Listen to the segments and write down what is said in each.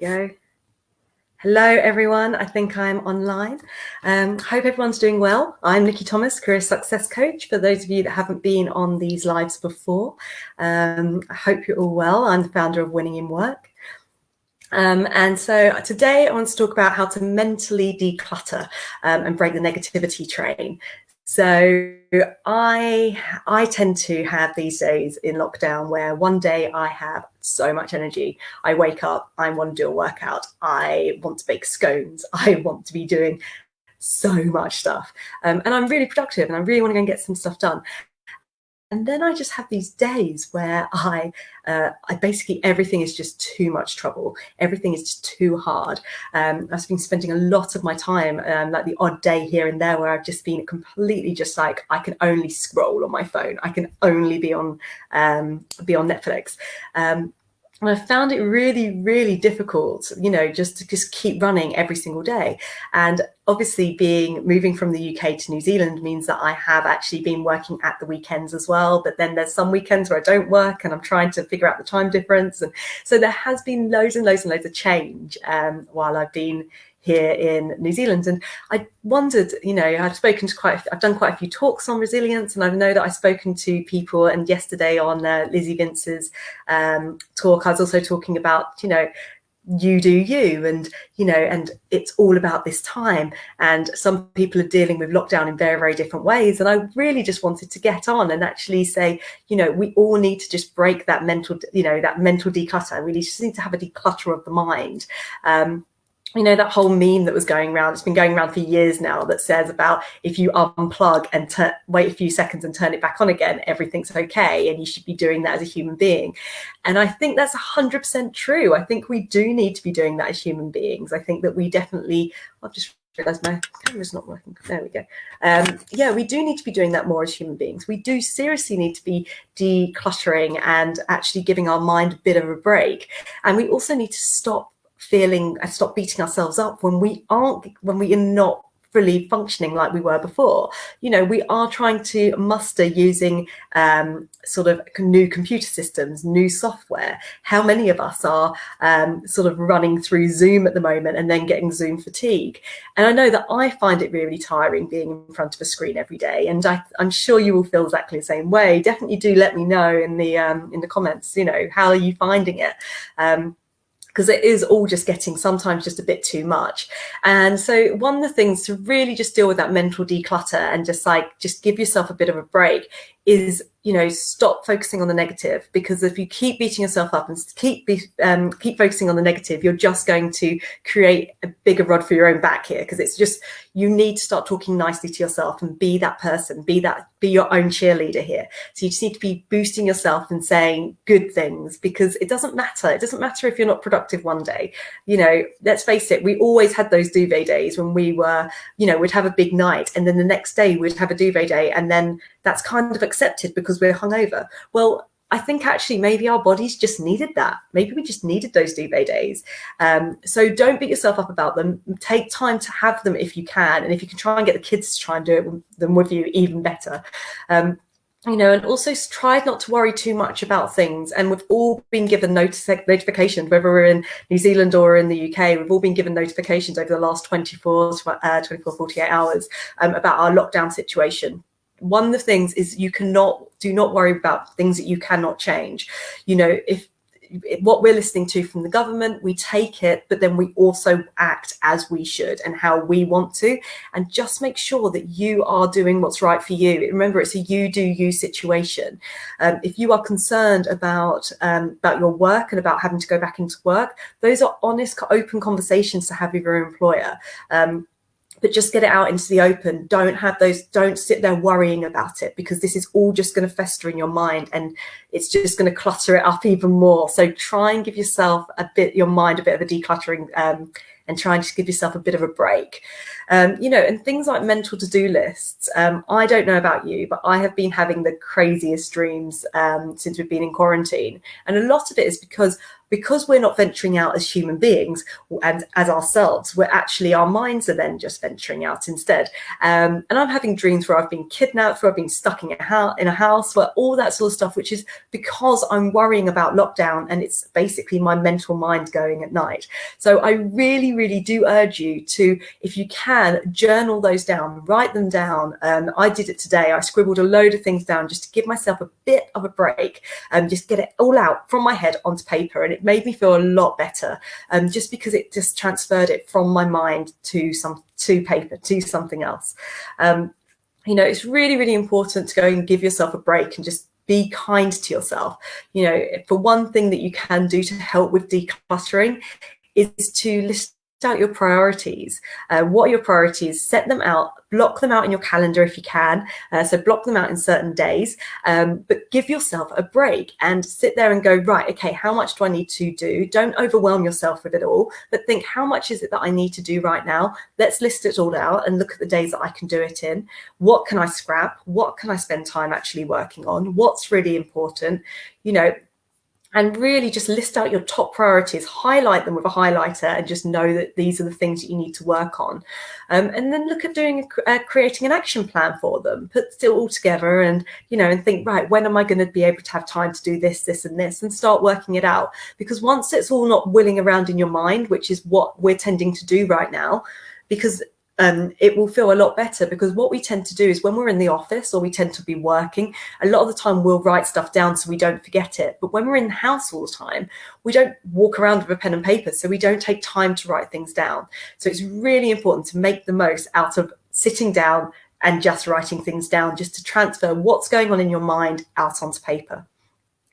Go. Hello, everyone. I think I'm online. Hope everyone's doing well. I'm Nikki Thomas, Career Success Coach. For those of you that haven't been on these lives before, I hope you're all well. I'm the founder of Winning in Work. And so today I want to talk about how to mentally declutter and break the negativity train. So I tend to have these days in lockdown where one day I have so much energy. I wake up, I want to do a workout. I want to bake scones. I want to be doing so much stuff. And I'm really productive and I really want to go and get some stuff done. And then I just have these days where I basically everything is just too much trouble. Everything is just too hard. I've been spending a lot of my time, like the odd day here and there, where I've just been completely just like I can only scroll on my phone. I can only be on Netflix. And I found it really, really difficult, just to keep running every single day. And obviously moving from the UK to New Zealand means that I have actually been working at the weekends as well. But then there's some weekends where I don't work and I'm trying to figure out the time difference. And so there has been loads and loads and loads of change while I've been here in New Zealand. And I wondered, I've done quite a few talks on resilience, and I know that I've spoken to people, and yesterday on Lizzie Vince's talk, I was also talking about, you do you, and it's all about this time, and some people are dealing with lockdown in very, very different ways. And I really just wanted to get on and actually say, we all need to just break that mental declutter. We just need to have a declutter of the mind. That whole meme that was going around, it's been going around for years now, that says about if you unplug and wait a few seconds and turn it back on again, everything's okay. And you should be doing that as a human being. And I think that's 100% true. I think we do need to be doing that as human beings. I think that we definitely, I've just realized my camera's not working. There we go. We do need to be doing that more as human beings. We do seriously need to be decluttering and actually giving our mind a bit of a break. And we also need to stop beating ourselves up when we are not fully functioning like we were before. We are trying to muster using sort of new computer systems, new software. How many of us are sort of running through Zoom at the moment and then getting Zoom fatigue? And I know that I find it really tiring being in front of a screen every day. And I'm sure you will feel exactly the same way. Definitely do let me know in the comments, how are you finding it? Because it is all just getting sometimes just a bit too much. And so one of the things to really just deal with that mental declutter and just give yourself a bit of a break is, stop focusing on the negative. Because if you keep beating yourself up and keep focusing on the negative, you're just going to create a bigger rod for your own back here. Because it's just, you need to start talking nicely to yourself and be that person, be your own cheerleader here. So you just need to be boosting yourself and saying good things, because it doesn't matter. It doesn't matter if you're not productive one day. Let's face it, we always had those duvet days when we were, we'd have a big night and then the next day we'd have a duvet day, and then that's kind of accepted because we're hungover. Well, I think actually maybe our bodies just needed that. Maybe we just needed those duvet days. So don't beat yourself up about them. Take time to have them if you can. And if you can try and get the kids to try and do them with you, even better. And also try not to worry too much about things. And we've all been given notifications, whether we're in New Zealand or in the UK, we've all been given notifications over the last 48 hours about our lockdown situation. One of the things is do not worry about things that you cannot change. If what we're listening to from the government, we take it, but then we also act as we should and how we want to, and just make sure that you are doing what's right for you. Remember, it's a you do you situation. If you are concerned about your work and about having to go back into work, those are honest, open conversations to have with your employer. But just get it out into the open. Don't sit there worrying about it, because this is all just going to fester in your mind and it's just going to clutter it up even more. So try and give yourself your mind a bit of a decluttering and try and just give yourself a bit of a break. And things like mental to-do lists. I don't know about you, but I have been having the craziest dreams since we've been in quarantine. And a lot of it is because we're not venturing out as human beings and as ourselves, our minds are then just venturing out instead. And I'm having dreams where I've been kidnapped, where I've been stuck in a house, where all that sort of stuff, which is because I'm worrying about lockdown, and it's basically my mental mind going at night. So I really, really do urge you to, if you can, journal those down, write them down. I did it today. I scribbled a load of things down just to give myself a bit of a break and just get it all out from my head onto paper. And it made me feel a lot better, just because it just transferred it from my mind to paper, to something else. It's really, really important to go and give yourself a break and just be kind to yourself. For one thing that you can do to help with decluttering is to list out your priorities. What are your priorities? Set them out, block them out in your calendar if you can. So block them out in certain days, but give yourself a break and sit there and go, right, okay, how much do I need to do? Don't overwhelm yourself with it all, but think, how much is it that I need to do right now? Let's list it all out and look at the days that I can do it in. What can I scrap? What can I spend time actually working on? What's really important? And really just list out your top priorities, highlight them with a highlighter, and just know that these are the things that you need to work on. And then look at creating an action plan for them. Put it all together and think, right, when am I going to be able to have time to do this, this, and this, and start working it out. Because once it's all not whirling around in your mind, which is what we're tending to do right now, because it will feel a lot better, because what we tend to do is when we're in the office or we tend to be working, a lot of the time we'll write stuff down so we don't forget it. But when we're in the house all the time, we don't walk around with a pen and paper, so we don't take time to write things down. So it's really important to make the most out of sitting down and just writing things down, just to transfer what's going on in your mind out onto paper.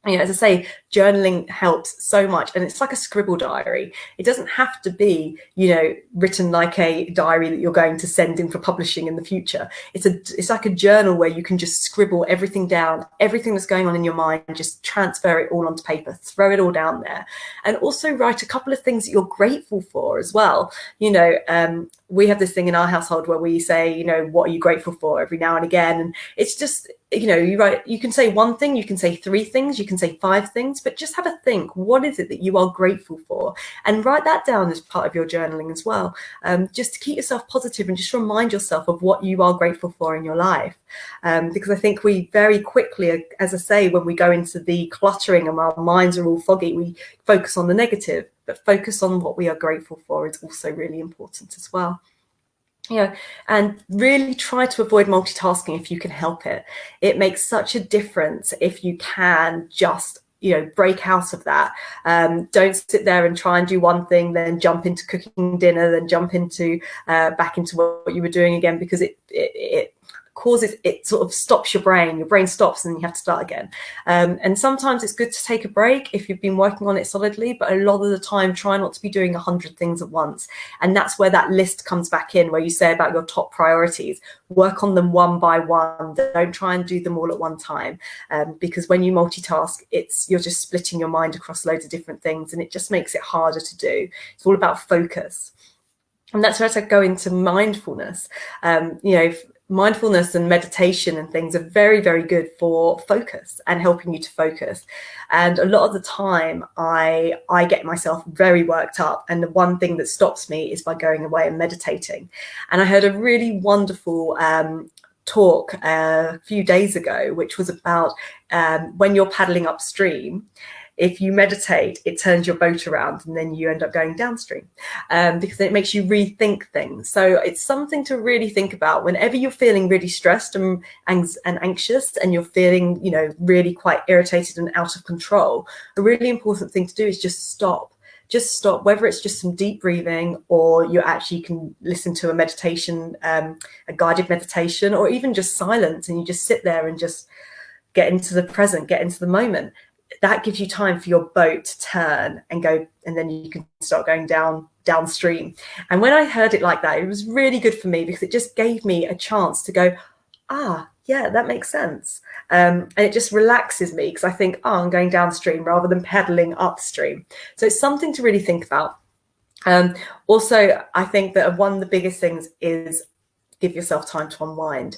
As I say, journaling helps so much, and it's like a scribble diary. It doesn't have to be, written like a diary that you're going to send in for publishing in the future. It's like a journal where you can just scribble everything down, everything that's going on in your mind, just transfer it all onto paper, throw it all down there, and also write a couple of things that you're grateful for as well. We have this thing in our household where we say, what are you grateful for every now and again, and it's just, you can say one thing, you can say three things, you can say five things, but just have a think. What is it that you are grateful for? And write that down as part of your journaling as well, just to keep yourself positive and just remind yourself of what you are grateful for in your life. Because I think we very quickly, as I say, when we go into the cluttering and our minds are all foggy, we focus on the negative, but focus on what we are grateful for is also really important as well. And really try to avoid multitasking if you can help it. It makes such a difference if you can just break out of that. Don't sit there and try and do one thing, then jump into cooking dinner, then jump into back into what you were doing again, because it causes, it sort of stops your brain stops and you have to start again. And sometimes it's good to take a break if you've been working on it solidly, but a lot of the time try not to be doing 100 things at once. And that's where that list comes back in, where you say about your top priorities, work on them one by one. Don't try and do them all at one time, because when you multitask, you're just splitting your mind across loads of different things, and it just makes it harder to do. It's all about focus. And that's where I go into mindfulness. Mindfulness and meditation and things are very, very good for focus and helping you to focus. And a lot of the time I get myself very worked up, and the one thing that stops me is by going away and meditating. And I heard a really wonderful talk a few days ago, which was about when you're paddling upstream, if you meditate, it turns your boat around and then you end up going downstream, because it makes you rethink things. So it's something to really think about whenever you're feeling really stressed and anxious, and you're feeling, really quite irritated and out of control. A really important thing to do is just stop. Just stop, whether it's just some deep breathing, or you actually can listen to a meditation, a guided meditation, or even just silence, and you just sit there and just get into the present, get into the moment. That gives you time for your boat to turn and go, and then you can start going downstream. And when I heard it like that, it was really good for me, because it just gave me a chance to go, yeah, that makes sense. And it just relaxes me, because I think, I'm going downstream rather than paddling upstream. So it's something to really think about. Also, I think that one of the biggest things is give yourself time to unwind.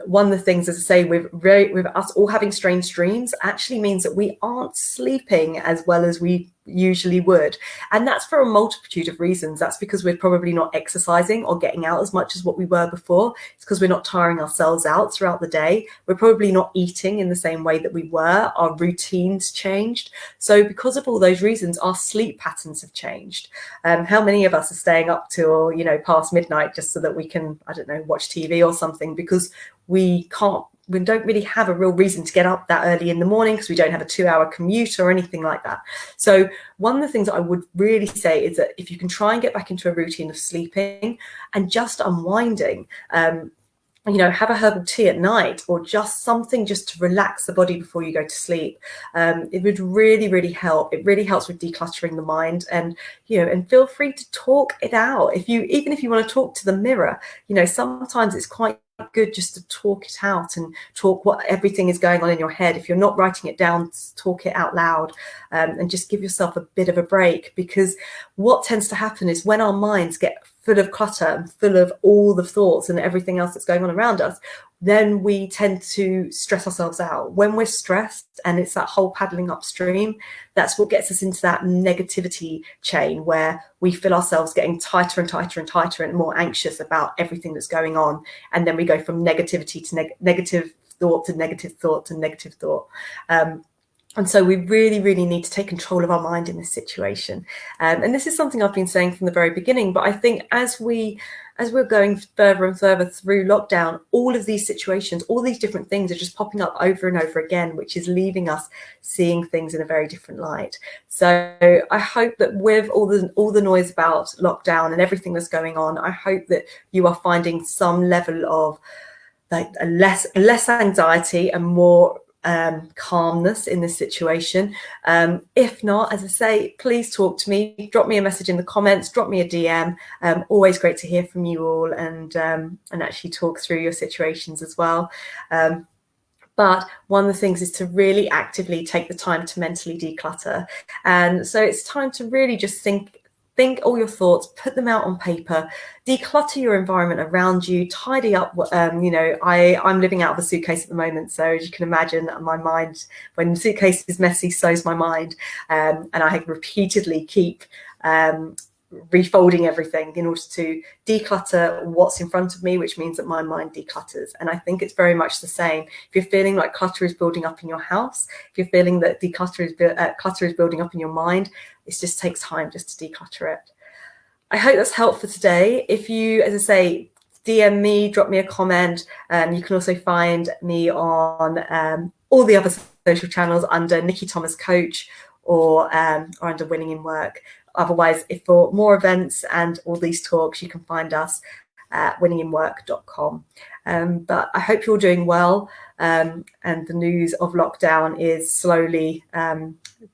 One of the things, as I say, with us all having strange dreams actually means that we aren't sleeping as well as we usually would. And that's for a multitude of reasons. That's because we're probably not exercising or getting out as much as what we were before. It's because we're not tiring ourselves out throughout the day. We're probably not eating in the same way that we were. Our routines changed. So because of all those reasons, our sleep patterns have changed. How many of us are staying up till, past midnight just so that we can, I don't know, watch TV or something, because we don't really have a real reason to get up that early in the morning because we don't have a 2-hour commute or anything like that. So one of the things that I would really say is that if you can try and get back into a routine of sleeping and just unwinding, have a herbal tea at night or just something just to relax the body before you go to sleep. It would really, really help. It really helps with decluttering the mind, and feel free to talk it out. Even if you want to talk to the mirror, sometimes it's quite good just to talk it out and talk what everything is going on in your head. If you're not writing it down, talk it out loud, and just give yourself a bit of a break, because what tends to happen is when our minds get full of clutter and full of all the thoughts and everything else that's going on around us, then we tend to stress ourselves out. When we're stressed and it's that whole paddling upstream, that's what gets us into that negativity chain where we feel ourselves getting tighter and tighter and tighter and more anxious about everything that's going on. And then we go from negativity to negative thought to negative thought to negative thought. And so we really, really need to take control of our mind in this situation. And this is something I've been saying from the very beginning, but I think as we're going further and further through lockdown, all of these situations, all these different things are just popping up over and over again, which is leaving us seeing things in a very different light. So I hope that with all the noise about lockdown and everything that's going on, I hope that you are finding some level of less anxiety and more calmness in this situation. If not, as I say, please talk to me, drop me a message in the comments, drop me a DM. Always great to hear from you all and actually talk through your situations as well. But one of the things is to really actively take the time to mentally declutter. And so it's time to really just think all your thoughts, put them out on paper, declutter your environment around you, tidy up. I'm living out of a suitcase at the moment. So as you can imagine, my mind, when the suitcase is messy, so's my mind. And I repeatedly keep refolding everything in order to declutter what's in front of me, which means that my mind declutters. And I think it's very much the same. If you're feeling like clutter is building up in your house, if you're feeling that clutter is building up in your mind, it just takes time just to declutter it. I hope that's helpful today. If you, as I say, DM me, drop me a comment. You can also find me on all the other social channels under Nikki Thomas Coach or under Winning in Work. Otherwise, if for more events and all these talks, you can find us at winninginwork.com. But I hope you're doing well, and the news of lockdown is slowly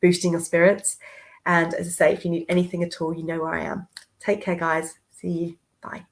boosting your spirits. And as I say, if you need anything at all, you know where I am. Take care, guys. See you. Bye.